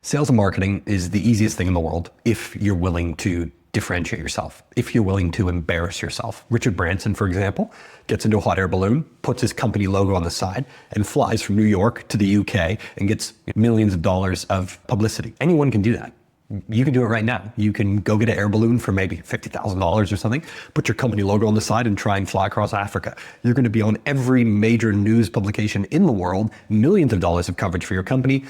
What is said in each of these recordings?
Sales and marketing is the easiest thing in the world if you're willing to differentiate yourself, if you're willing to embarrass yourself. Richard Branson, for example, gets into a hot air balloon, puts his company logo on the side, and flies from New York to the UK and gets millions of dollars of publicity. Anyone can do that. You can do it right now. You can go get an air balloon for maybe $50,000 or something, put your company logo on the side and try and fly across Africa. You're going to be on every major news publication in the world, millions of dollars of coverage for your company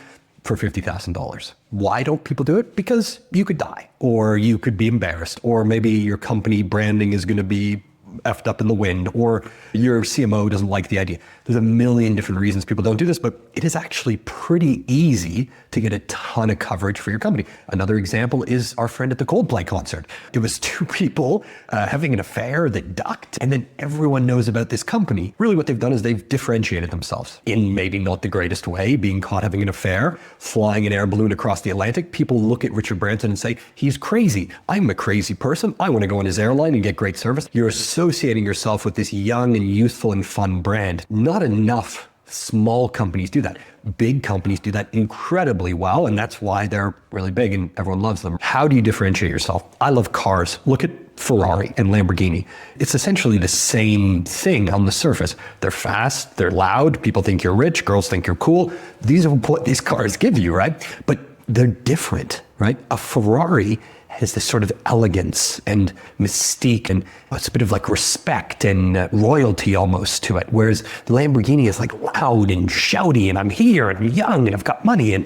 for $50,000. Why don't people do it? Because you could die, or you could be embarrassed, or maybe your company branding is going to be effed up in the wind, or your CMO doesn't like the idea. There's a million different reasons people don't do this, but it is actually pretty easy to get a ton of coverage for your company. Another example is our friend at the Coldplay concert. It was two people having an affair that ducked, and then everyone knows about this company. Really what they've done is they've differentiated themselves in maybe not the greatest way, being caught having an affair, flying an air balloon across the Atlantic. People look at Richard Branson and say, he's crazy. I'm a crazy person. I want to go on his airline and get great service. You're associating yourself with this young and youthful and fun brand. Not enough small companies do that. Big companies do that incredibly well, and that's why they're really big and everyone loves them. How do you differentiate yourself? I love cars. Look at Ferrari and Lamborghini. It's essentially the same thing on the surface. They're fast, they're loud, people think you're rich, girls think you're cool. These are what these cars give you, right? But they're different, right? A Ferrari has this sort of elegance and mystique, and it's a bit of like respect and royalty almost to it. Whereas the Lamborghini is like loud and shouty, and I'm here and I'm young and I've got money, and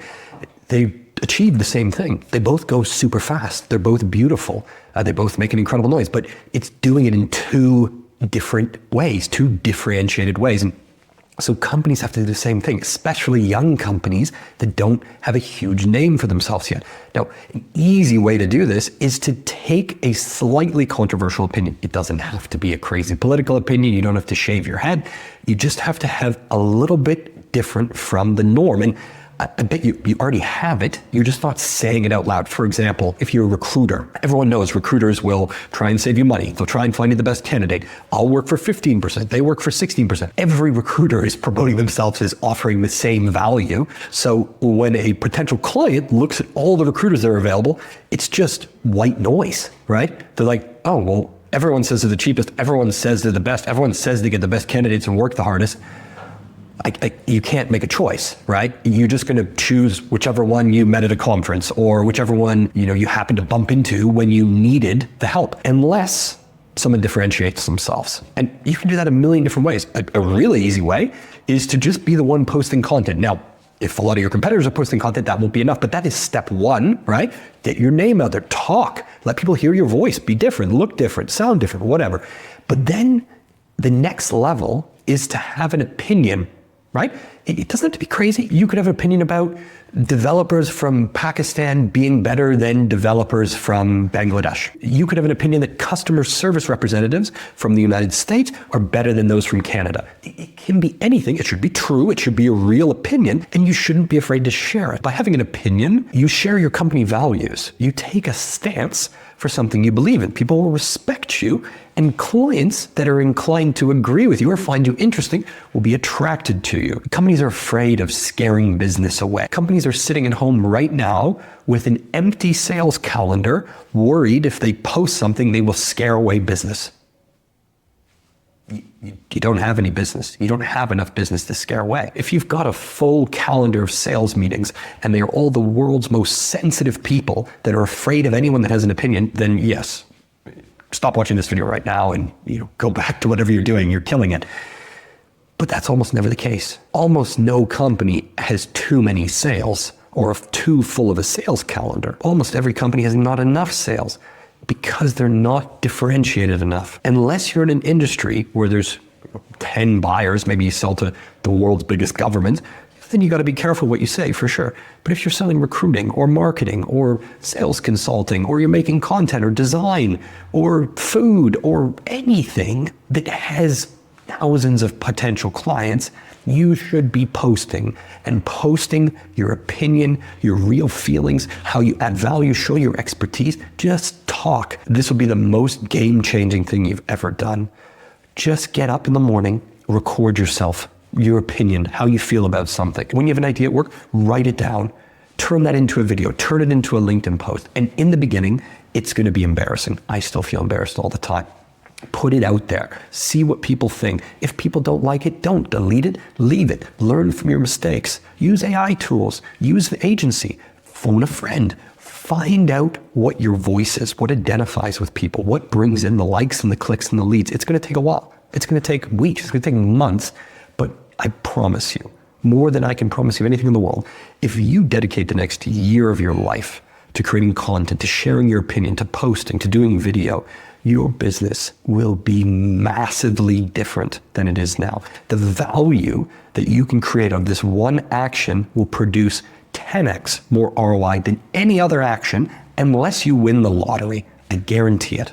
they achieve the same thing. They both go super fast. They're both beautiful. They both make an incredible noise, but it's doing it in two different ways, two differentiated ways. And so companies have to do the same thing, especially young companies that don't have a huge name for themselves yet. Now, an easy way to do this is to take a slightly controversial opinion. It doesn't have to be a crazy political opinion. You don't have to shave your head. You just have to have a little bit different from the norm. And I bet you already have it. You're just not saying it out loud. For example, if you're a recruiter, everyone knows recruiters will try and save you money. They'll try and find you the best candidate. I'll work for 15%. They work for 16%. Every recruiter is promoting themselves as offering the same value. So when a potential client looks at all the recruiters that are available, it's just white noise, right? They're like, oh, well, everyone says they're the cheapest. Everyone says they're the best. Everyone says they get the best candidates and work the hardest. You can't make a choice, right? You're just going to choose whichever one you met at a conference, or whichever one you happened to bump into when you needed the help, unless someone differentiates themselves. And you can do that a million different ways. A really easy way is to just be the one posting content. Now, if a lot of your competitors are posting content, that won't be enough, but that is step one, right? Get your name out there, talk, let people hear your voice, be different, look different, sound different, whatever. But then the next level is to have an opinion, right? It doesn't have to be crazy. You could have an opinion about developers from Pakistan being better than developers from Bangladesh. You could have an opinion that customer service representatives from the United States are better than those from Canada. It can be anything. It should be true. It should be a real opinion, and you shouldn't be afraid to share it. By having an opinion, you share your company values. You take a stance for something you believe in. People will respect you, and clients that are inclined to agree with you or find you interesting will be attracted to you. Companies are afraid of scaring business away. Companies are sitting at home right now with an empty sales calendar, worried if they post something, they will scare away business. You don't have any business. You don't have enough business to scare away. If you've got a full calendar of sales meetings and they are all the world's most sensitive people that are afraid of anyone that has an opinion, then yes, stop watching this video right now and go back to whatever you're doing. You're killing it. But that's almost never the case. Almost no company has too many sales or too full of a sales calendar. Almost every company has not enough sales, because they're not differentiated enough. Unless you're in an industry where there's 10 buyers, maybe you sell to the world's biggest government, then you got to be careful what you say, for sure. But if you're selling recruiting or marketing or sales consulting, or you're making content or design or food or anything that has thousands of potential clients, you should be posting your opinion, your real feelings, how you add value, show your expertise. Just talk. This will be the most game-changing thing you've ever done. Just get up in the morning, record yourself, your opinion, how you feel about something. When you have an idea at work, write it down. turn that into a video, turn it into a LinkedIn post. And in the beginning, it's going to be embarrassing. I still feel embarrassed all the time. Put it out there. See what people think. If people don't like it, don't delete it, leave it. Learn from your mistakes. Use AI tools. Use the agency. Phone a friend. Find out what your voice is, what identifies with people, what brings in the likes and the clicks and the leads. It's going to take a while. It's going to take weeks. It's going to take months. But I promise you, more than I can promise you anything in the world, if you dedicate the next year of your life to creating content, to sharing your opinion, to posting, to doing video, your business will be massively different than it is now. The value that you can create of this one action will produce 10x more ROI than any other action unless you win the lottery. I guarantee it.